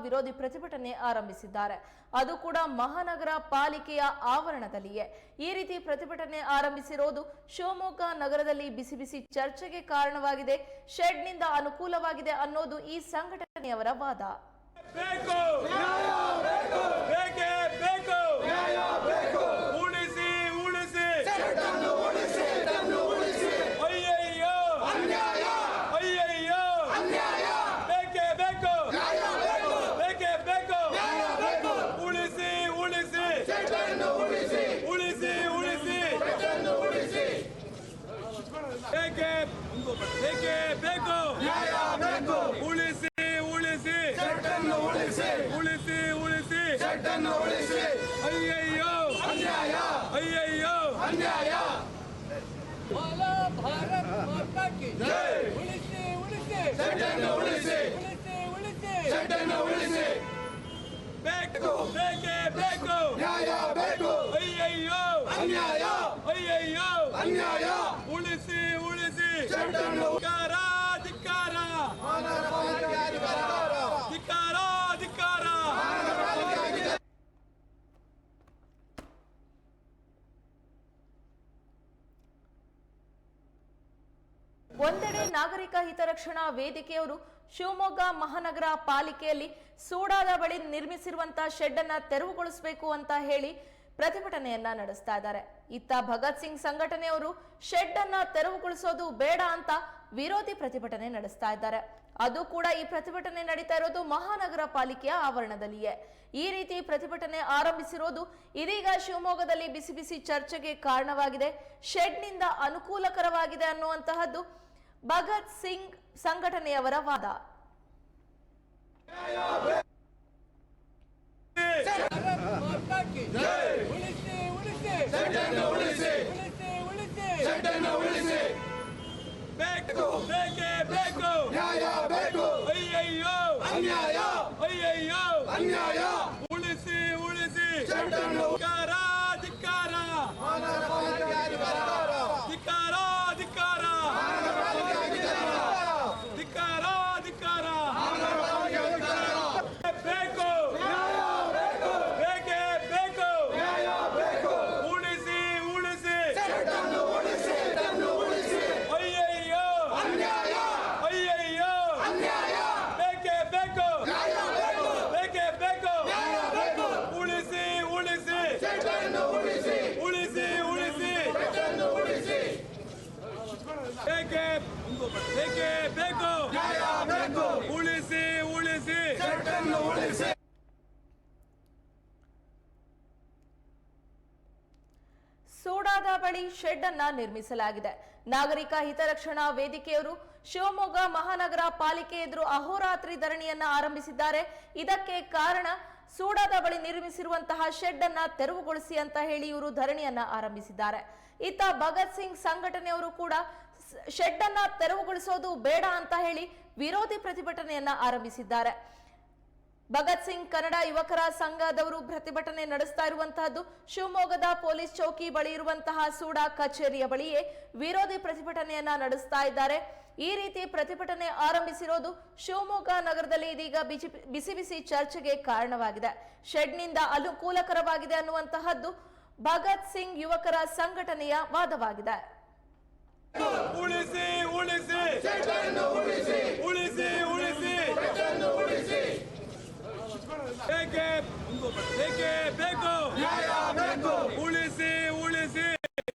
ವಿರೋಧಿ ಪ್ರತಿಭಟನೆ ಆರಂಭಿಸಿದ್ದಾರೆ. ಅದು ಕೂಡ ಮಹಾನಗರ ಪಾಲಿಕೆಯ ಆವರಣದಲ್ಲಿಯೇ. ಈ ರೀತಿ ಪ್ರತಿಭಟನೆ ಆರಂಭಿಸಿರುವುದು ಶಿವಮೊಗ್ಗ ನಗರದಲ್ಲಿ ಬಿಸಿ ಬಿಸಿ ಚರ್ಚೆಗೆ ಕಾರಣವಾಗಿದೆ. ಶೆಡ್ನಿಂದ ಅನುಕೂಲವಾಗಿದೆ ಅನ್ನೋದು ಈ ಸಂಘಟನೆಯವರ ವಾದ. भारत माता की जय। उलिसे उलिसे शೆಡ್ಡನ್ನು ಉಳಿಸಿ ಉಳಿಸಿ ಉಳಿಸಿ ಶೆಡ್ಡನ್ನು ಉಳಿಸಿ ಬೇಕು ಬೇಕೇ ಬೇಕು ನ್ಯಾಯ ಬೇಕು ಅಯ್ಯಯ್ಯೋ ಅನ್ಯಾಯ ಅಯ್ಯಯ್ಯೋ ಅನ್ಯಾಯ ಉಳಿಸಿ ಉಳಿಸಿ ಶೆಡ್ಡನ್ನು ಧಿಕ್ಕಾರ ಧಿಕ್ಕಾರ ಧಿಕ್ಕಾರ ಧಿಕ್ಕಾರ. ಒಂದೆಡೆ ನಾಗರಿಕ ಹಿತರಕ್ಷಣಾ ವೇದಿಕೆಯವರು ಶಿವಮೊಗ್ಗ ಮಹಾನಗರ ಪಾಲಿಕೆಯಲ್ಲಿ ಸೂಡಾದ ಬಳಿ ನಿರ್ಮಿಸಿರುವಂತಹ ಶೆಡ್ ಅನ್ನ ತೆರವುಗೊಳಿಸಬೇಕು ಅಂತ ಹೇಳಿ ಪ್ರತಿಭಟನೆಯನ್ನ ನಡೆಸ್ತಾ ಇದ್ದಾರೆ. ಇತ್ತ ಭಗತ್ ಸಿಂಗ್ ಸಂಘಟನೆಯವರು ಶೆಡ್ ಅನ್ನ ತೆರವುಗೊಳಿಸೋದು ಬೇಡ ಅಂತ ವಿರೋಧಿ ಪ್ರತಿಭಟನೆ ನಡೆಸ್ತಾ ಇದ್ದಾರೆ. ಅದು ಕೂಡ ಈ ಪ್ರತಿಭಟನೆ ನಡೀತಾ ಇರೋದು ಮಹಾನಗರ ಪಾಲಿಕೆಯ ಆವರಣದಲ್ಲಿಯೇ. ಈ ರೀತಿ ಪ್ರತಿಭಟನೆ ಆರಂಭಿಸಿರೋದು ಇದೀಗ ಶಿವಮೊಗ್ಗದಲ್ಲಿ ಬಿಸಿ ಬಿಸಿ ಚರ್ಚೆಗೆ ಕಾರಣವಾಗಿದೆ. ಶೆಡ್ನಿಂದ ಅನುಕೂಲಕರವಾಗಿದೆ ಅನ್ನುವಂತಹದ್ದು ಭಗತ್ ಸಿಂಗ್ ಸಂಘಟನೆಯವರ ವಾದ. ಬೇಕು ಬೇಕೇ ಬೇಕು ನ್ಯಾಯ ಬೇಕು ಅಯ್ಯಯ್ಯೋ ಅನ್ಯಾಯ ಅಯ್ಯಯ್ಯೋ ಅನ್ಯಾಯ ಉಳಿಸಿ ಉಳಿಸಿ ಶೆಡ್ಡನ್ನು ಧಿಕ್ಕಾರ ಧಿಕ್ಕಾರ ಧಿಕ್ಕಾರ ಧಿಕ್ಕಾರ ಧಿಕ್ಕಾರ ಧಿಕ್ಕಾರ. ಬೇಕು ಬೇಕೇ ಬೇಕು ನ್ಯಾಯ ಬೇಕು ಉಳಿಸಿ ಉಳಿಸಿ ಶೆಡ್ಡನ್ನು ಉಳಿಸಿ ಅಯ್ಯಯ್ಯೋ ಅನ್ಯಾಯ ಅಯ್ಯಯ್ಯೋ ಅನ್ಯಾಯ ಬೇಕೇ ಬೇಕು ನ್ಯಾಯ ಬೇಕು ಬೇಕೇ ಬೇಕು ನ್ಯಾಯ ಬೇಕು ಉಳಿಸಿ ಉಳಿಸಿ ಶೆಡ್ಡನ್ನು ಉಳಿಸಿ ಉಳಿಸಿ ಉಳಿಸಿ ಶೆಡ್ಡನ್ನು ಉಳಿಸಿ ಬೇಕೇ ಬೇಕು ನ್ಯಾಯ ಬೇಕು ಉಳಿಸಿ ಉಳಿಸಿ ಶೆಡ್ಡನ್ನು ಉಳಿಸಿ. ಸೂಡಾದ ಬಳಿ ಶೆಡ್ ಅನ್ನ ನಿರ್ಮಿಸಲಾಗಿದೆ. ನಾಗರಿಕ ಹಿತರಕ್ಷಣಾ ವೇದಿಕೆಯವರು ಶಿವಮೊಗ್ಗ ಮಹಾನಗರ ಪಾಲಿಕೆ ಎದುರು ಅಹೋರಾತ್ರಿ ಧರಣಿಯನ್ನ ಆರಂಭಿಸಿದ್ದಾರೆ. ಇದಕ್ಕೆ ಕಾರಣ ಸೂಡಾದ ಬಳಿ ನಿರ್ಮಿಸಿರುವಂತಹ ಶೆಡ್ ಅನ್ನ ತೆರವುಗೊಳಿಸಿ ಅಂತ ಹೇಳಿ ಇವರು ಧರಣಿಯನ್ನ ಆರಂಭಿಸಿದ್ದಾರೆ. ಇತ್ತ ಭಗತ್ ಸಿಂಗ್ ಸಂಘಟನೆಯವರು ಕೂಡ ಶೆಡ್ ಅನ್ನ ತೆರವುಗೊಳಿಸೋದು ಬೇಡ ಅಂತ ಹೇಳಿ ವಿರೋಧಿ ಪ್ರತಿಭಟನೆಯನ್ನ ಆರಂಭಿಸಿದ್ದಾರೆ. ಭಗತ್ ಸಿಂಗ್ ಕನ್ನಡ ಯುವಕರ ಸಂಘದವರು ಪ್ರತಿಭಟನೆ ನಡೆಸ್ತಾ ಇರುವಂತಹದ್ದು ಶಿವಮೊಗ್ಗದ ಪೊಲೀಸ್ ಚೌಕಿ ಬಳಿ ಇರುವಂತಹ ಸೂಡಾ ಕಚೇರಿಯ ಬಳಿಯೇ ವಿರೋಧಿ ಪ್ರತಿಭಟನೆಯನ್ನ ನಡೆಸ್ತಾ ಇದ್ದಾರೆ. ಈ ರೀತಿ ಪ್ರತಿಭಟನೆ ಆರಂಭಿಸಿರೋದು ಶಿವಮೊಗ್ಗ ನಗರದಲ್ಲಿ ಇದೀಗ ಬಿಸಿ ಬಿಸಿ ಚರ್ಚೆಗೆ ಕಾರಣವಾಗಿದೆ. ಶೆಡ್ನಿಂದ ಅನುಕೂಲಕರವಾಗಿದೆ ಅನ್ನುವಂತಹದ್ದು ಭಗತ್ ಸಿಂಗ್ ಯುವಕರ ಸಂಘಟನೆಯ ವಾದವಾಗಿದೆ. ಉಳಿಸಿ ಉಳಿಸಿ ಶೆಡ್ಡನ್ನು ಉಳಿಸಿ ಉಳಿಸಿ ಉಳಿಸಿ ಶೆಡ್ಡನ್ನು ಉಳಿಸಿ ಬೇಕೇ ಬೇಕು